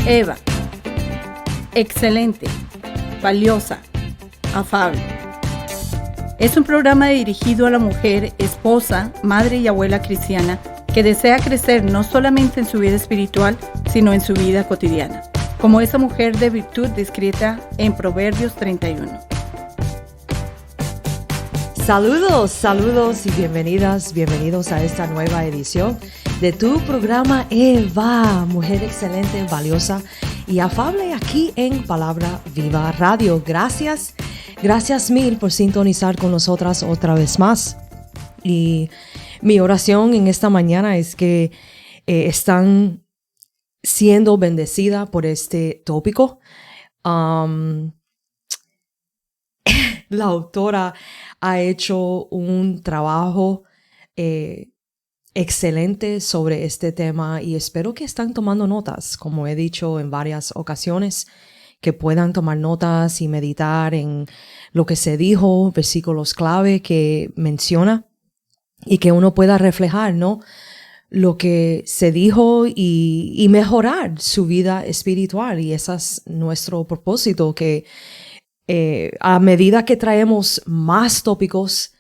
Eva, excelente, valiosa, afable. Es un programa dirigido a la mujer, esposa, madre y abuela cristiana que desea crecer no solamente en su vida espiritual, sino en su vida cotidiana, como esa mujer de virtud descrita en Proverbios 31. Saludos y bienvenidos a esta nueva edición de tu programa Eva, mujer excelente, valiosa y afable aquí en Palabra Viva Radio. Gracias mil por sintonizar con nosotras otra vez más. Y mi oración en esta mañana es que están siendo bendecidas por este tópico. La autora ha hecho un trabajo excelente sobre este tema y espero que están tomando notas, como he dicho en varias ocasiones, que puedan tomar notas y meditar en lo que se dijo, versículos clave que menciona y que uno pueda reflejar, ¿no?, lo que se dijo y mejorar su vida espiritual. Y ese es nuestro propósito, que a medida que traemos más tópicos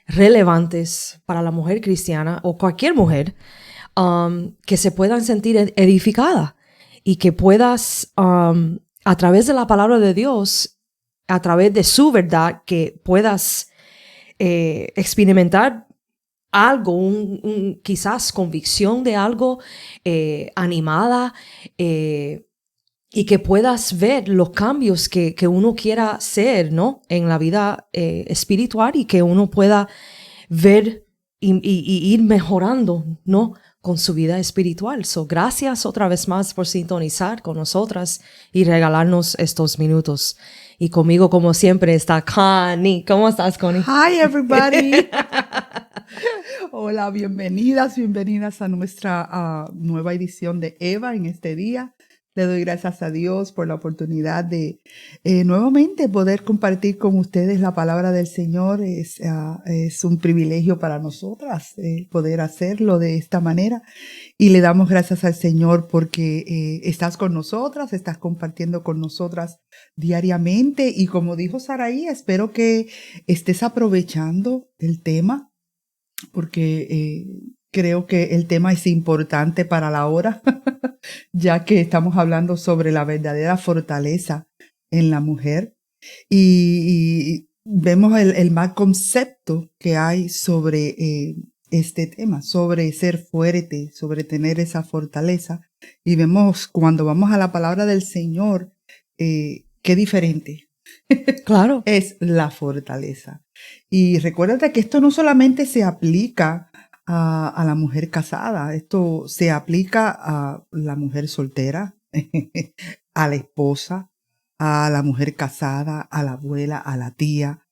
relevantes para la mujer cristiana o cualquier mujer, que se puedan sentir edificada y que puedas, a través de la palabra de Dios, a través de su verdad, que puedas experimentar algo, quizás convicción de algo, animada, y que puedas ver los cambios que uno quiera hacer, ¿no?, en la vida espiritual, y que uno pueda ver y ir mejorando, ¿no?, con su vida espiritual. So, gracias otra vez más por sintonizar con nosotras y regalarnos estos minutos. Y conmigo, como siempre, está Connie. ¿Cómo estás, Connie? Hi, everybody. Hola, bienvenidas a nuestra nueva edición de Eva en este día. Le doy gracias a Dios por la oportunidad de nuevamente poder compartir con ustedes la palabra del Señor. Es un privilegio para nosotras poder hacerlo de esta manera. Y le damos gracias al Señor porque estás con nosotras, estás compartiendo con nosotras diariamente. Y como dijo Saraí, espero que estés aprovechando el tema, porque creo que el tema es importante para la hora, ya que estamos hablando sobre la verdadera fortaleza en la mujer. Y vemos el mal concepto que hay sobre este tema, sobre ser fuerte, sobre tener esa fortaleza. Y vemos cuando vamos a la palabra del Señor, qué diferente Claro. es la fortaleza. Y recuérdate que esto no solamente se aplica a la mujer casada, esto se aplica a la mujer soltera, a la esposa, a la mujer casada, a la abuela, a la tía,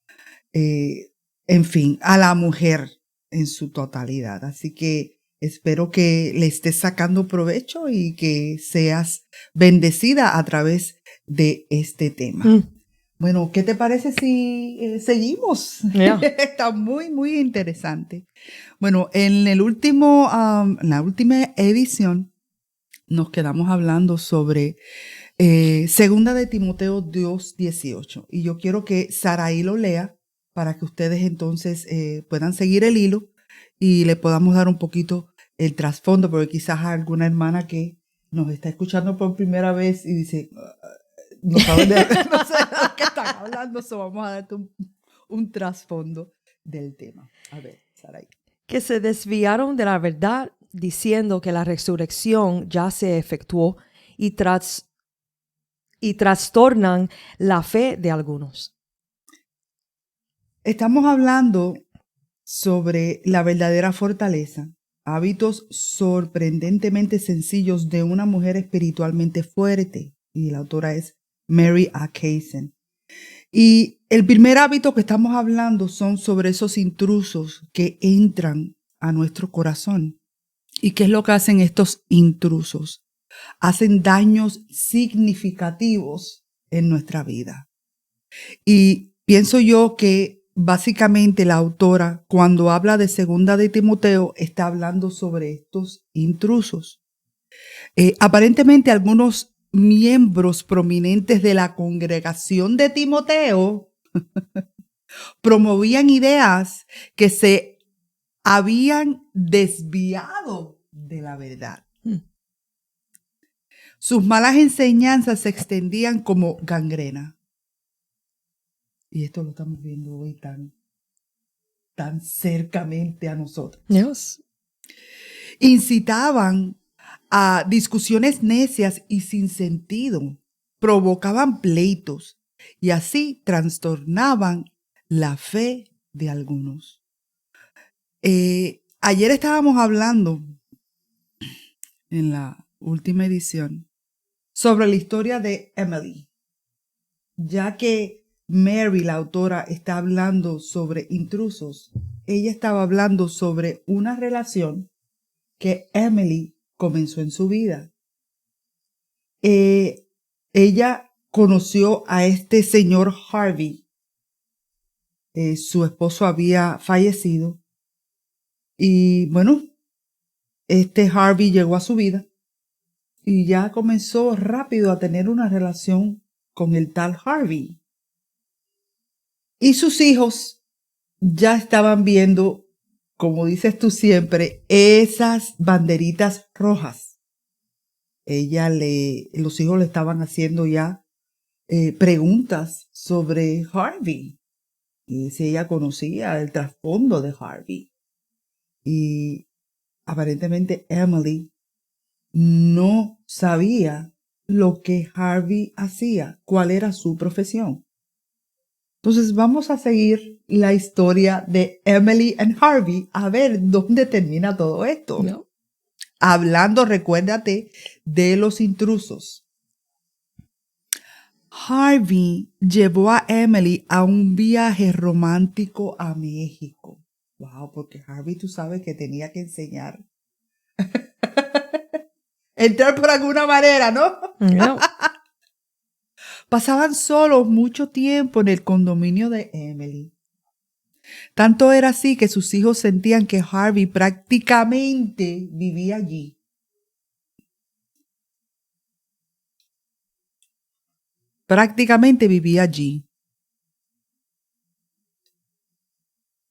en fin, a la mujer en su totalidad. Así que espero que le estés sacando provecho y que seas bendecida a través de este tema. Bueno, ¿qué te parece si seguimos? Yeah. Está muy, muy interesante. Bueno, en la última edición nos quedamos hablando sobre Segunda de Timoteo 2:18. Y yo quiero que Saraí lo lea para que ustedes entonces puedan seguir el hilo y le podamos dar un poquito el trasfondo, porque quizás hay alguna hermana que nos está escuchando por primera vez y dice, no sé de qué están hablando, so vamos a darte un trasfondo del tema. A ver, Saraí. Que se desviaron de la verdad diciendo que la resurrección ya se efectuó y trastornan la fe de algunos. Estamos hablando sobre la verdadera fortaleza, hábitos sorprendentemente sencillos de una mujer espiritualmente fuerte. Y la autora es Mary A. Kaysen. Y el primer hábito que estamos hablando son sobre esos intrusos que entran a nuestro corazón. ¿Y qué es lo que hacen estos intrusos? Hacen daños significativos en nuestra vida. Y pienso yo que básicamente la autora, cuando habla de Segunda de Timoteo, está hablando sobre estos intrusos. Aparentemente algunos miembros prominentes de la congregación de Timoteo promovían ideas que se habían desviado de la verdad. Sus malas enseñanzas se extendían como gangrena. Y esto lo estamos viendo hoy tan cercamente a nosotros. Yes. Incitaban a discusiones necias y sin sentido, provocaban pleitos y así trastornaban la fe de algunos. Ayer estábamos hablando en la última edición sobre la historia de Emily, ya que Mary, la autora, está hablando sobre intrusos. Ella estaba hablando sobre una relación que Emily comenzó en su vida. Ella conoció a este señor Harvey. Su esposo había fallecido. Y bueno, este Harvey llegó a su vida y ya comenzó rápido a tener una relación con el tal Harvey. Y sus hijos ya estaban viendo, como dices tú siempre, esas banderitas rojas. Los hijos le estaban haciendo ya preguntas sobre Harvey. Y si ella conocía el trasfondo de Harvey. Y aparentemente Emily no sabía lo que Harvey hacía, cuál era su profesión. Entonces vamos a seguir la historia de Emily y Harvey a ver dónde termina todo esto. No. Hablando, recuérdate, de los intrusos. Harvey llevó a Emily a un viaje romántico a México. Wow, porque Harvey, tú sabes que tenía que enseñar. Entrar por alguna manera, ¿no? No. Pasaban solos mucho tiempo en el condominio de Emily. Tanto era así que sus hijos sentían que Harvey prácticamente vivía allí. Prácticamente vivía allí.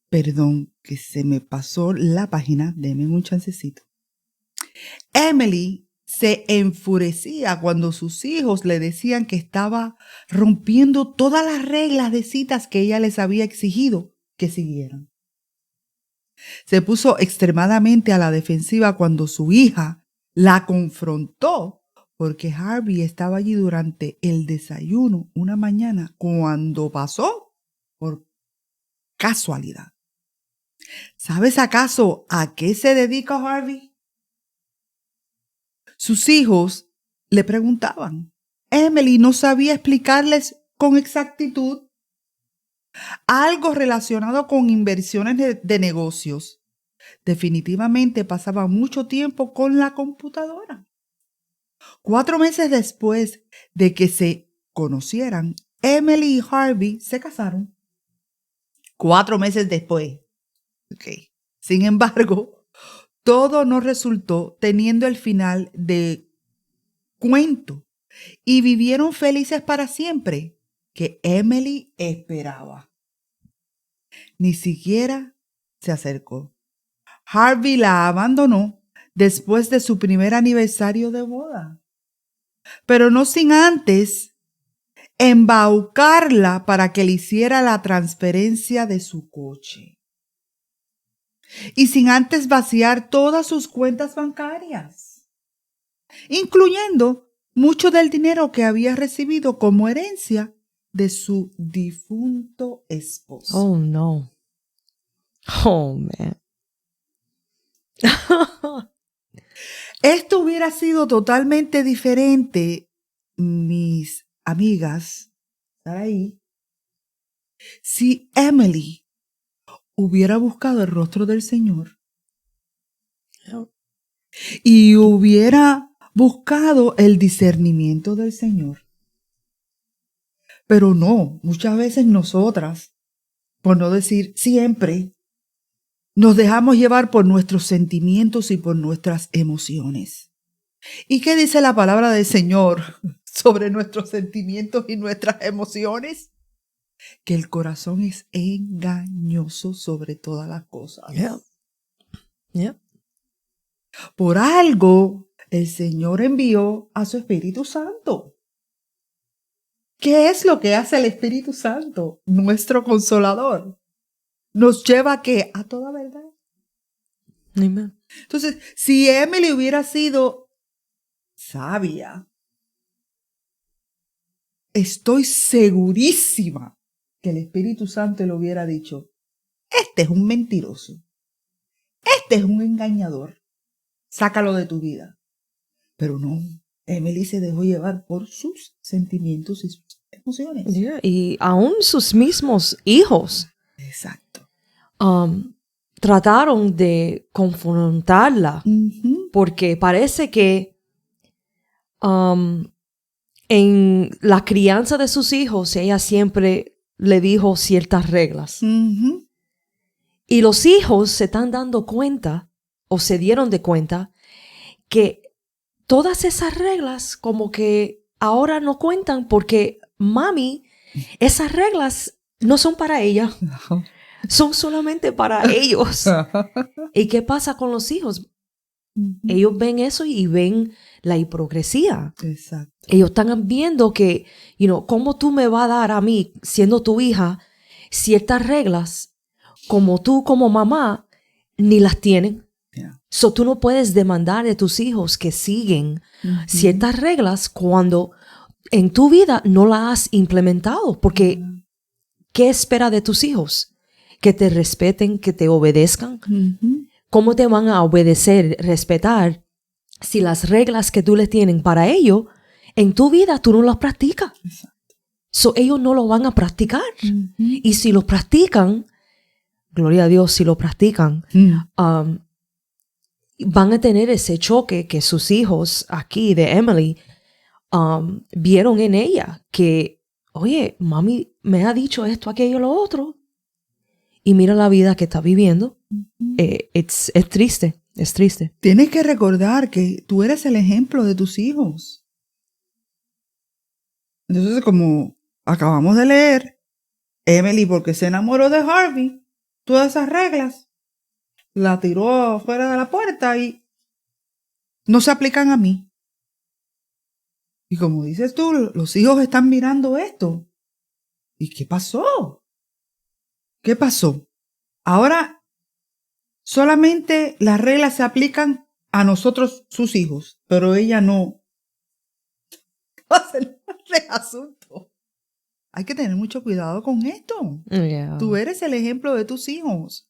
Perdón, que se me pasó la página. Denme un chancecito. Emily se enfurecía cuando sus hijos le decían que estaba rompiendo todas las reglas de citas que ella les había exigido que siguieran. Se puso extremadamente a la defensiva cuando su hija la confrontó porque Harvey estaba allí durante el desayuno una mañana cuando pasó por casualidad. ¿Sabes acaso a qué se dedica Harvey? Sus hijos le preguntaban. Emily no sabía explicarles con exactitud algo relacionado con inversiones de negocios. Definitivamente pasaba mucho tiempo con la computadora. 4 meses después de que se conocieran, Emily y Harvey se casaron. 4 meses después. Okay. Sin embargo, todo no resultó teniendo el final de cuento y vivieron felices para siempre que Emily esperaba. Ni siquiera se acercó. Harvey la abandonó después de su primer aniversario de boda, pero no sin antes embaucarla para que le hiciera la transferencia de su coche. Y sin antes vaciar todas sus cuentas bancarias, incluyendo mucho del dinero que había recibido como herencia de su difunto esposo. Oh, no. Oh, man. Esto hubiera sido totalmente diferente, mis amigas, ahí, si Emily hubiera buscado el rostro del Señor y hubiera buscado el discernimiento del Señor. Pero no, muchas veces nosotras, por no decir siempre, nos dejamos llevar por nuestros sentimientos y por nuestras emociones. ¿Y qué dice la palabra del Señor sobre nuestros sentimientos y nuestras emociones? Que el corazón es engañoso sobre todas las cosas. Yeah. Por algo, el Señor envió a su Espíritu Santo. ¿Qué es lo que hace el Espíritu Santo? Nuestro Consolador. Nos lleva ¿a qué? A toda verdad. Amen. Entonces, si Emily hubiera sido sabia, estoy segurísima que el Espíritu Santo le hubiera dicho, este es un mentiroso, este es un engañador, sácalo de tu vida. Pero no, Emily se dejó llevar por sus sentimientos y sus emociones. Yeah. Y aún sus mismos hijos Exacto. trataron de confrontarla porque parece que en la crianza de sus hijos ella siempre le dijo ciertas reglas. Y los hijos se están dando cuenta o se dieron de cuenta que todas esas reglas como que ahora no cuentan porque mami, esas reglas no son para ella. No. Son solamente para ellos. ¿Y qué pasa con los hijos? Ellos ven eso y ven la hipocresía. Exacto. Ellos están viendo que, ¿cómo tú me vas a dar a mí, siendo tu hija, ciertas reglas como tú como mamá ni las tienen? Yeah. So tú no puedes demandar de tus hijos que siguen ciertas reglas cuando en tu vida no las has implementado. Porque, ¿qué espera de tus hijos? Que te respeten, que te obedezcan. ¿Cómo te van a obedecer, respetar, si las reglas que tú les tienen para ellos, en tu vida tú no las practicas? So, ellos no lo van a practicar. Y si lo practican, gloria a Dios, si lo practican, van a tener ese choque que sus hijos aquí de Emily vieron en ella. Que, oye, mami me ha dicho esto, aquello, lo otro. Y mira la vida que está viviendo. Es triste, es triste. Tienes que recordar que tú eres el ejemplo de tus hijos. Entonces, como acabamos de leer, Emily, porque se enamoró de Harvey, todas esas reglas, la tiró fuera de la puerta y no se aplican a mí. Y como dices tú, los hijos están mirando esto. ¿Y qué pasó? ¿Qué pasó? Ahora solamente las reglas se aplican a nosotros, sus hijos, pero ella no. Va a ser el asunto. Hay que tener mucho cuidado con esto. Yeah. Tú eres el ejemplo de tus hijos.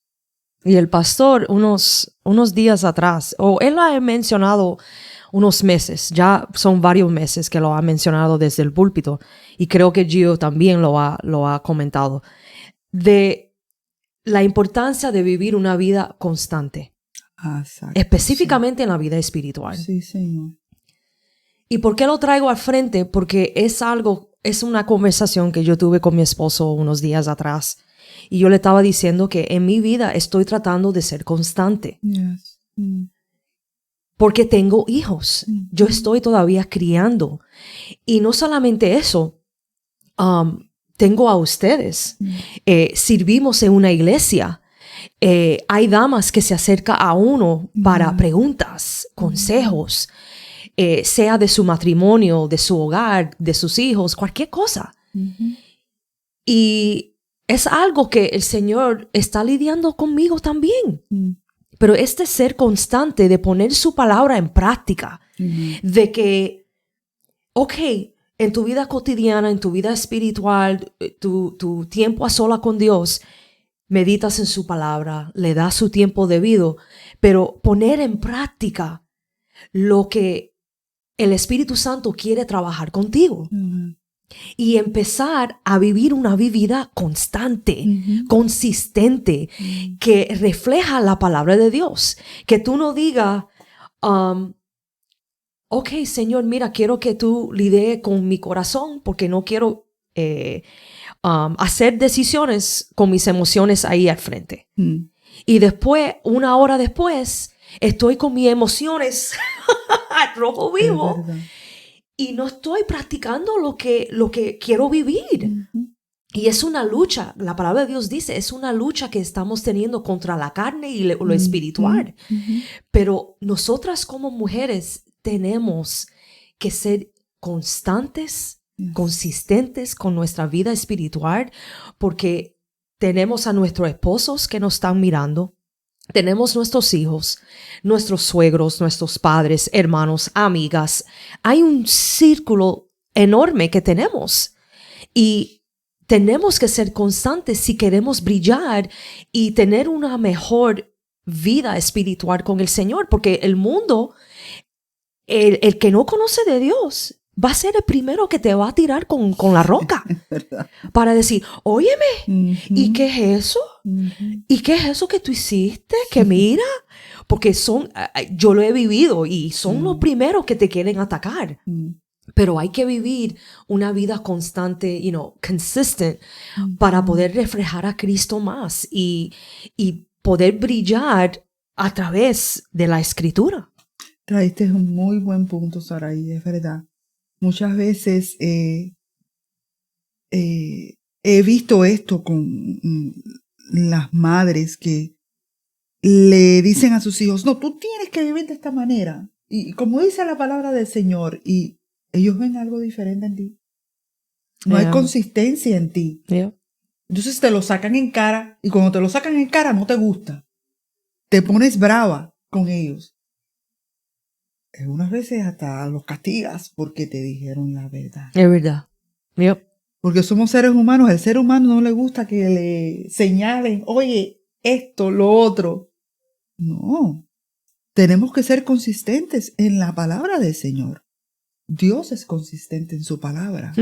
Y el pastor, unos días atrás, él lo ha mencionado unos meses, ya son varios meses que lo ha mencionado desde el púlpito, y creo que Gio también lo ha comentado, de la importancia de vivir una vida constante, específicamente en la vida espiritual. Sí, Señor. ¿Y por qué lo traigo al frente? Porque es una conversación que yo tuve con mi esposo unos días atrás, y yo le estaba diciendo que en mi vida estoy tratando de ser constante. Yes. Porque tengo hijos. Yo estoy todavía criando. Y no solamente eso, tengo a ustedes. Sirvimos en una iglesia. Hay damas que se acercan a uno para preguntas, consejos, sea de su matrimonio, de su hogar, de sus hijos, cualquier cosa. Y es algo que el Señor está lidiando conmigo también. Pero este ser constante de poner su palabra en práctica, de que, en tu vida cotidiana, en tu vida espiritual, tu tiempo a sola con Dios, meditas en su palabra, le das su tiempo debido, pero poner en práctica lo que el Espíritu Santo quiere trabajar contigo. Y empezar a vivir una vida constante, consistente, que refleja la palabra de Dios. Que tú no digas, Señor, mira, quiero que tú lidies con mi corazón porque no quiero hacer decisiones con mis emociones ahí al frente. Y después, 1 hora después, estoy con mis emociones al rojo vivo y no estoy practicando lo que quiero vivir. Y es una lucha, la palabra de Dios dice, es una lucha que estamos teniendo contra la carne y lo espiritual. Pero nosotras como mujeres tenemos que ser constantes, consistentes con nuestra vida espiritual, porque tenemos a nuestros esposos que nos están mirando, tenemos nuestros hijos, nuestros suegros, nuestros padres, hermanos, amigas. Hay un círculo enorme que tenemos y tenemos que ser constantes si queremos brillar y tener una mejor vida espiritual con el Señor, porque el mundo, el que no conoce de Dios, va a ser el primero que te va a tirar con la roca para decir, óyeme, ¿y qué es eso? ¿Y qué es eso que tú hiciste? Que mira, porque yo lo he vivido y son los primeros que te quieren atacar. Pero hay que vivir una vida constante, consistent, para poder reflejar a Cristo más y poder brillar a través de la Escritura. Traíste un muy buen punto, Saraí, es verdad. Muchas veces he visto esto con las madres que le dicen a sus hijos, no, tú tienes que vivir de esta manera. Y como dice la palabra del Señor, y ellos ven algo diferente en ti. No hay consistencia en ti. Entonces te lo sacan en cara y cuando te lo sacan en cara no te gusta. Te pones brava con ellos. Algunas veces hasta los castigas porque te dijeron la verdad. Es verdad. Porque somos seres humanos. Al ser humano no le gusta que le señalen, oye, esto, lo otro. No. Tenemos que ser consistentes en la palabra del Señor. Dios es consistente en su palabra.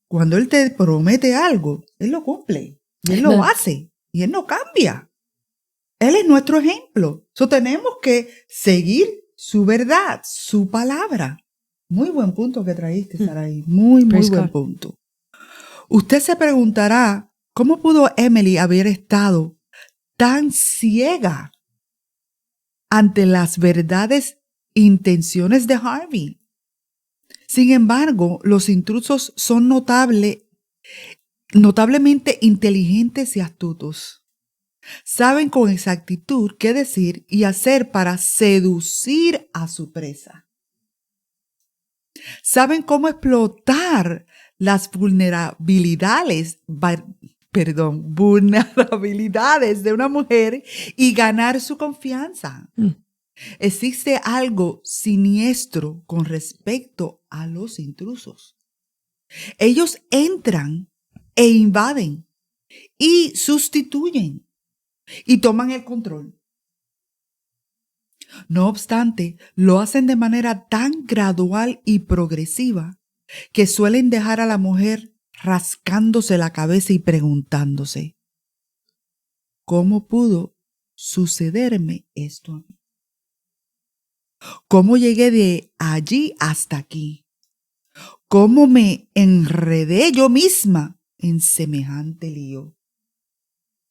Cuando Él te promete algo, Él lo cumple. Y Él lo hace. Y Él no cambia. Él es nuestro ejemplo. Tenemos que seguir su verdad, su palabra. Muy buen punto que traíste, Saraí. Muy buen punto. Usted se preguntará, ¿cómo pudo Emily haber estado tan ciega ante las verdades, intenciones de Harvey? Sin embargo, los intrusos son notablemente inteligentes y astutos. Saben con exactitud qué decir y hacer para seducir a su presa. Saben cómo explotar las vulnerabilidades de una mujer y ganar su confianza. Existe algo siniestro con respecto a los intrusos. Ellos entran e invaden y sustituyen y toman el control. No obstante, lo hacen de manera tan gradual y progresiva que suelen dejar a la mujer rascándose la cabeza y preguntándose, ¿cómo pudo sucederme esto a mí? ¿Cómo llegué de allí hasta aquí? ¿Cómo me enredé yo misma en semejante lío?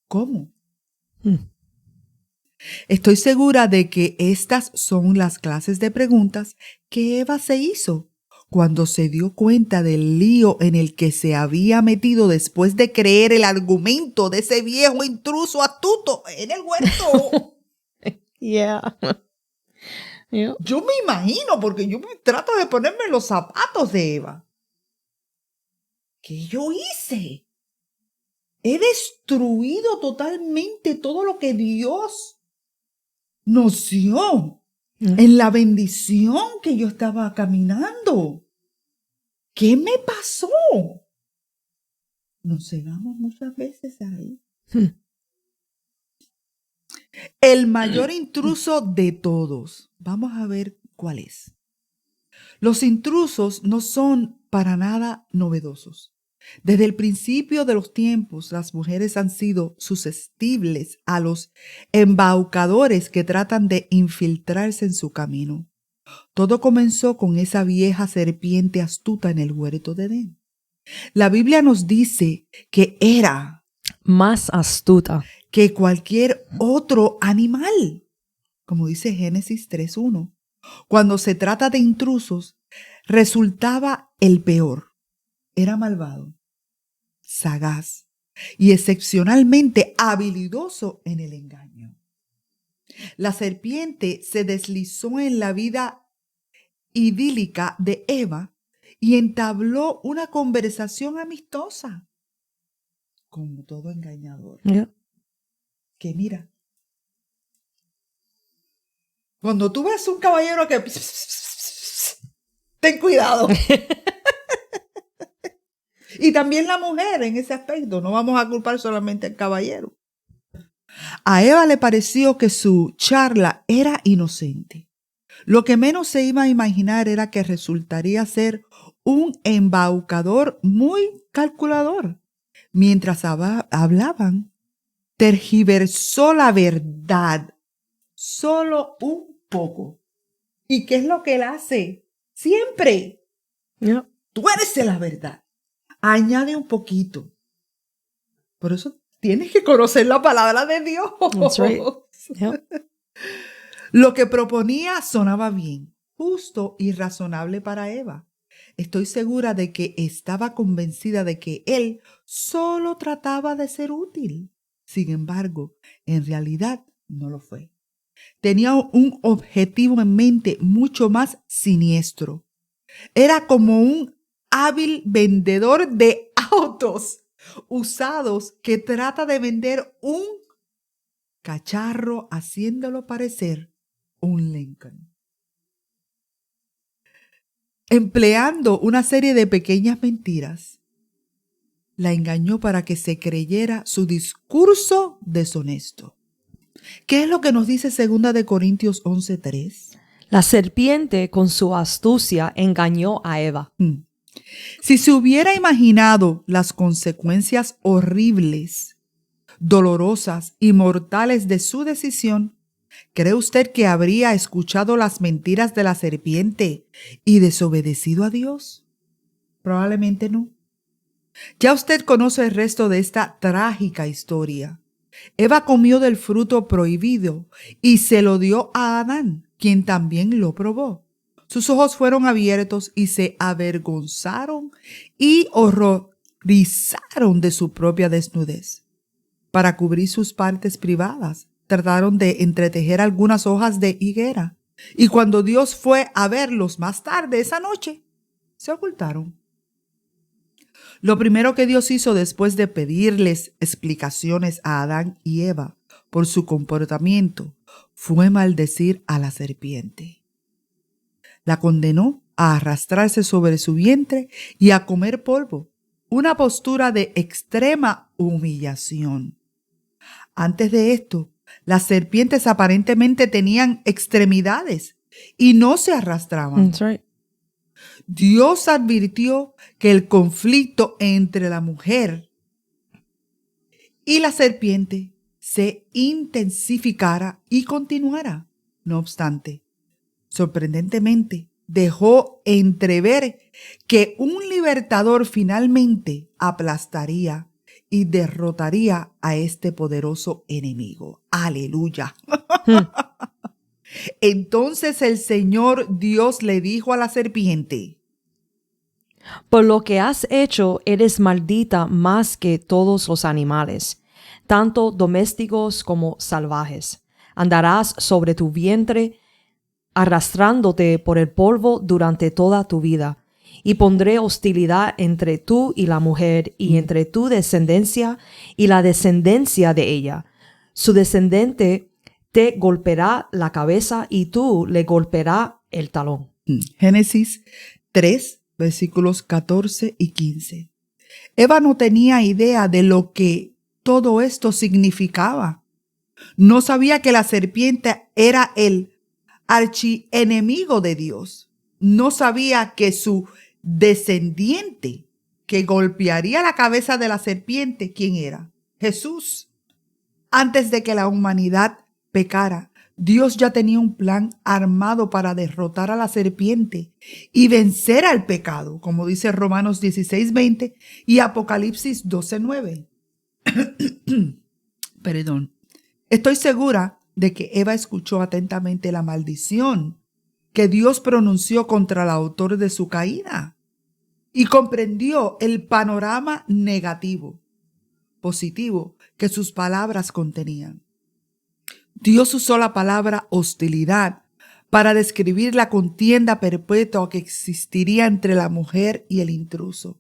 ¿Cómo? Estoy segura de que estas son las clases de preguntas que Eva se hizo cuando se dio cuenta del lío en el que se había metido después de creer el argumento de ese viejo intruso astuto en el huerto. Yo me imagino, porque yo trato de ponerme los zapatos de Eva. ¿Qué yo hice? He destruido totalmente todo lo que Dios nos dio en la bendición que yo estaba caminando. ¿Qué me pasó? Nos cegamos muchas veces ahí. El mayor intruso de todos. Vamos a ver cuál es. Los intrusos no son para nada novedosos. Desde el principio de los tiempos, las mujeres han sido susceptibles a los embaucadores que tratan de infiltrarse en su camino. Todo comenzó con esa vieja serpiente astuta en el huerto de Edén. La Biblia nos dice que era más astuta que cualquier otro animal, como dice Génesis 3:1. Cuando se trata de intrusos, resultaba el peor. Era malvado, sagaz y excepcionalmente habilidoso en el engaño. La serpiente se deslizó en la vida idílica de Eva y entabló una conversación amistosa, como todo engañador. Yeah. Que mira, cuando tú ves un caballero que... ten cuidado. Y también la mujer en ese aspecto. No vamos a culpar solamente al caballero. A Eva le pareció que su charla era inocente. Lo que menos se iba a imaginar era que resultaría ser un embaucador muy calculador. Mientras hablaban, tergiversó la verdad solo un poco. ¿Y qué es lo que él hace? Siempre. Yeah. Tú eres de la verdad. Añade un poquito. Por eso tienes que conocer la palabra de Dios. That's right. Yeah. Lo que proponía sonaba bien, justo y razonable para Eva. Estoy segura de que estaba convencida de que él solo trataba de ser útil. Sin embargo, en realidad no lo fue. Tenía un objetivo en mente mucho más siniestro. Era como un hábil vendedor de autos usados que trata de vender un cacharro haciéndolo parecer un Lincoln. Empleando una serie de pequeñas mentiras, la engañó para que se creyera su discurso deshonesto. ¿Qué es lo que nos dice 2 Corintios 11:3? La serpiente con su astucia engañó a Eva. Si se hubiera imaginado las consecuencias horribles, dolorosas y mortales de su decisión, ¿cree usted que habría escuchado las mentiras de la serpiente y desobedecido a Dios? Probablemente no. Ya usted conoce el resto de esta trágica historia. Eva comió del fruto prohibido y se lo dio a Adán, quien también lo probó. Sus ojos fueron abiertos y se avergonzaron y horrorizaron de su propia desnudez. Para cubrir sus partes privadas, trataron de entretejer algunas hojas de higuera. Y cuando Dios fue a verlos más tarde esa noche, se ocultaron. Lo primero que Dios hizo después de pedirles explicaciones a Adán y Eva por su comportamiento fue maldecir a la serpiente. La condenó a arrastrarse sobre su vientre y a comer polvo, una postura de extrema humillación. Antes de esto, las serpientes aparentemente tenían extremidades y no se arrastraban. That's right. Dios advirtió que el conflicto entre la mujer y la serpiente se intensificara y continuara. No obstante, sorprendentemente, dejó entrever que un libertador finalmente aplastaría y derrotaría a este poderoso enemigo. ¡Aleluya! Entonces el Señor Dios le dijo a la serpiente: Por lo que has hecho, eres maldita más que todos los animales, tanto domésticos como salvajes. Andarás sobre tu vientre, arrastrándote por el polvo durante toda tu vida. Y pondré hostilidad entre tú y la mujer, y entre tu descendencia y la descendencia de ella. Su descendiente te golpeará la cabeza y tú le golpearás el talón. Génesis 3, versículos 14 y 15. Eva no tenía idea de lo que todo esto significaba. No sabía que la serpiente era el archienemigo de Dios. No sabía que su descendiente que golpearía la cabeza de la serpiente, ¿quién era? Jesús. Antes de que la humanidad pecara, Dios ya tenía un plan armado para derrotar a la serpiente y vencer al pecado, como dice Romanos 16:20 y Apocalipsis 12:9. Perdón. Estoy segura de que Eva escuchó atentamente la maldición que Dios pronunció contra el autor de su caída y comprendió el panorama negativo, positivo que sus palabras contenían. Dios usó la palabra hostilidad para describir la contienda perpetua que existiría entre la mujer y el intruso.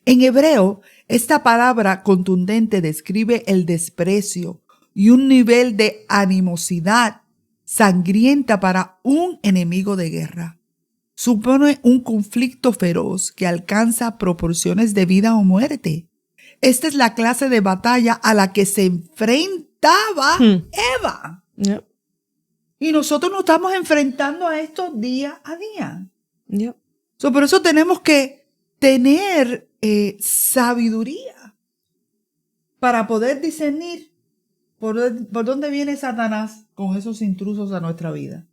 En hebreo, esta palabra contundente describe el desprecio y un nivel de animosidad sangrienta para un enemigo de guerra. Supone un conflicto feroz que alcanza proporciones de vida o muerte. Esta es la clase de batalla a la que se enfrentaba Eva. Yep. Y nosotros nos estamos enfrentando a esto día a día. Yep. Por eso tenemos que tener sabiduría para poder discernir por dónde viene Satanás con esos intrusos a nuestra vida.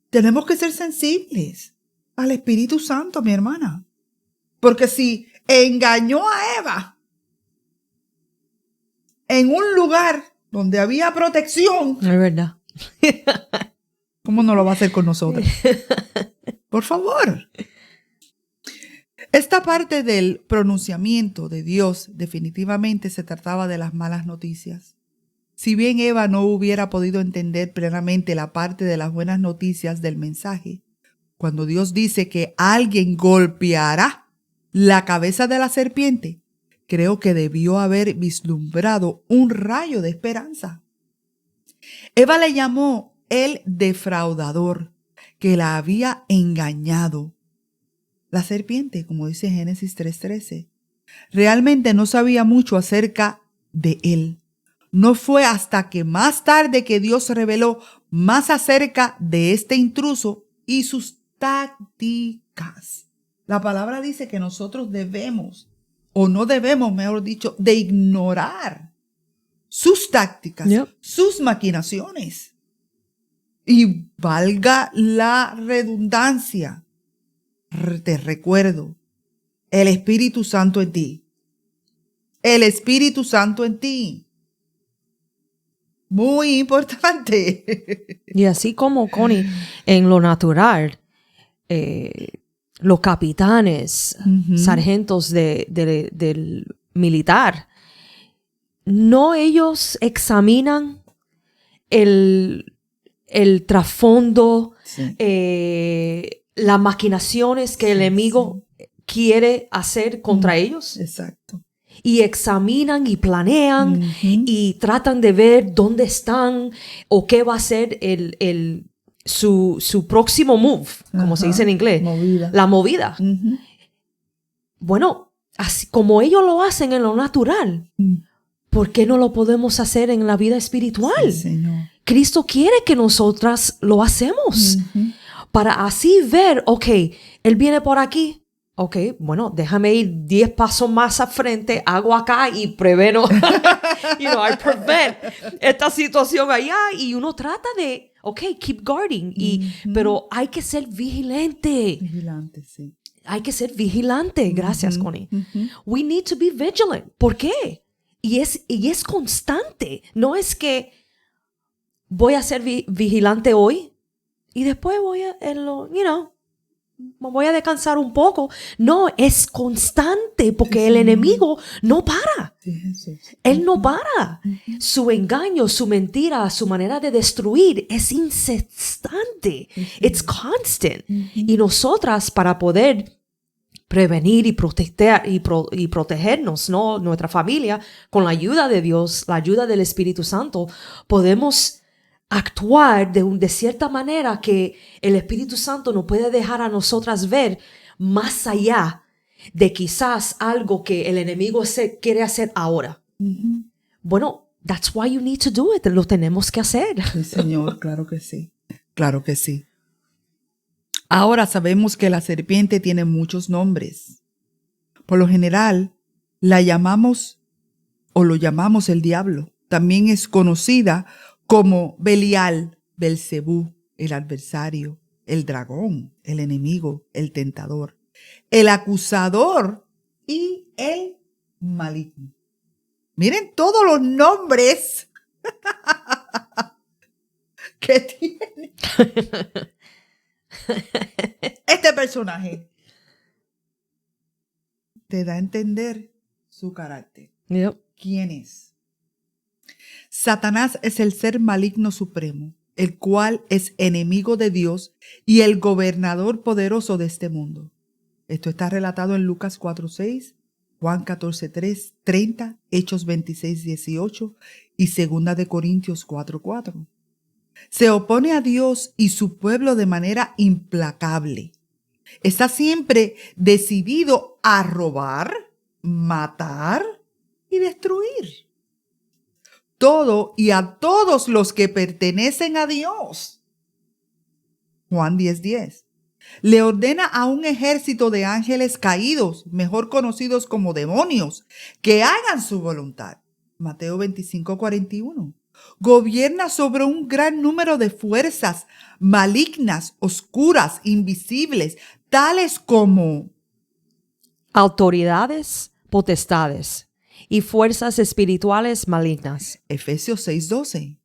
Tenemos que ser sensibles al Espíritu Santo, mi hermana. Porque si engañó a Eva en un lugar donde había protección, Es verdad. ¿cómo no lo va a hacer con nosotros? Por favor. Esta parte del pronunciamiento de Dios definitivamente se trataba de las malas noticias. Si bien Eva no hubiera podido entender plenamente la parte de las buenas noticias del mensaje, cuando Dios dice que alguien golpeará la cabeza de la serpiente, creo que debió haber vislumbrado un rayo de esperanza. Eva le llamó el defraudador que la había engañado. La serpiente, como dice Génesis 3:13, realmente no sabía mucho acerca de él. No fue hasta que más tarde que Dios reveló más acerca de este intruso y sus tácticas. La palabra dice que nosotros debemos, o no debemos, mejor dicho, de ignorar sus tácticas, sus maquinaciones. Y valga la redundancia, te recuerdo, el Espíritu Santo en ti. El Espíritu Santo en ti. Muy importante. Y así como, Connie, en lo natural, los capitanes, sargentos del militar, no ellos examinan el trasfondo, las maquinaciones que el enemigo quiere hacer contra ellos. Exacto. Y examinan y planean y tratan de ver dónde están o qué va a ser su próximo move, como se dice en inglés. Movida. La movida. Bueno, así como ellos lo hacen en lo natural, ¿por qué no lo podemos hacer en la vida espiritual? Sí, Señor. Cristo quiere que nosotras lo hacemos. Para así ver, ok, Él viene por aquí. Ok, bueno, déjame ir 10 pasos más al frente, hago acá y preveno, I prevent esta situación allá y uno trata de, ok, keep guarding, pero hay que ser vigilante. Vigilante, sí. Hay que ser vigilante, gracias, Connie. We need to be vigilant. ¿Por qué? Y es constante, no es que voy a ser vigilante hoy y después voy a, me voy a descansar un poco. No, es constante porque el enemigo no para. Sí, Jesús. Él no para. Su engaño, su mentira, su manera de destruir es incesante. It's constant. Y nosotras, para poder prevenir y protegernos, ¿no? Nuestra familia, con la ayuda de Dios, la ayuda del Espíritu Santo, podemos actuar de cierta manera que el Espíritu Santo nos puede dejar a nosotras ver más allá de quizás algo que el enemigo quiere hacer ahora. Bueno, that's why you need to do it. Lo tenemos que hacer. Sí, Señor, claro que sí. Claro que sí. Ahora sabemos que la serpiente tiene muchos nombres. Por lo general, la llamamos o lo llamamos el diablo. también es conocida como Belial, Belcebú, el adversario, el dragón, el enemigo, el tentador, el acusador y el maligno. Miren todos los nombres que tiene este personaje. Te da a entender su carácter. Yep. ¿Quién es? Satanás es el ser maligno supremo, el cual es enemigo de Dios y el gobernador poderoso de este mundo. Esto está relatado en Lucas 4:6, Juan 14:3, 30, Hechos 26:18 y 2 de Corintios 4:4. Se opone a Dios y su pueblo de manera implacable. Está siempre decidido a robar, matar y destruir todo y a todos los que pertenecen a Dios. Juan 10:10. Le ordena a un ejército de ángeles caídos, mejor conocidos como demonios, que hagan su voluntad. Mateo 25:41. Gobierna sobre un gran número de fuerzas malignas, oscuras, invisibles, tales como autoridades, potestades y fuerzas espirituales malignas. Efesios 6:12.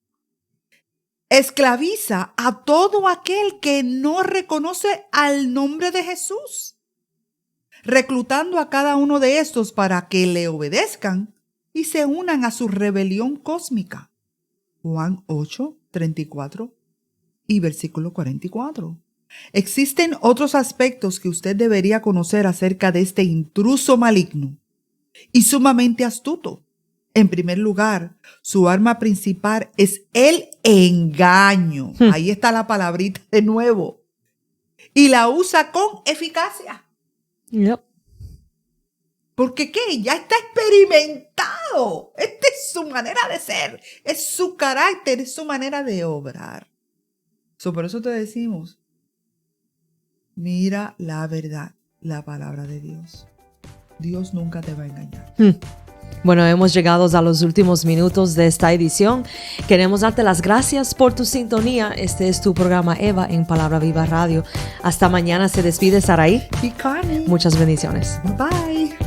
Esclaviza a todo aquel que no reconoce al nombre de Jesús, reclutando a cada uno de estos para que le obedezcan y se unan a su rebelión cósmica. Juan 8:34 y versículo 44. Existen otros aspectos que usted debería conocer acerca de este intruso maligno y sumamente astuto. En primer lugar, su arma principal es el engaño. Ahí está la palabrita de nuevo. Y la usa con eficacia. Yep. Porque ¿qué? Ya está experimentado. Esta es su manera de ser. Es su carácter, es su manera de obrar. Por eso te decimos, mira la verdad, la palabra de Dios. Dios nunca te va a engañar. Bueno, hemos llegado a los últimos minutos de esta edición. Queremos darte las gracias por tu sintonía. Este es tu programa Eva en Palabra Viva Radio. Hasta mañana. Se despide Saraí. Y Connie. Muchas bendiciones. Bye.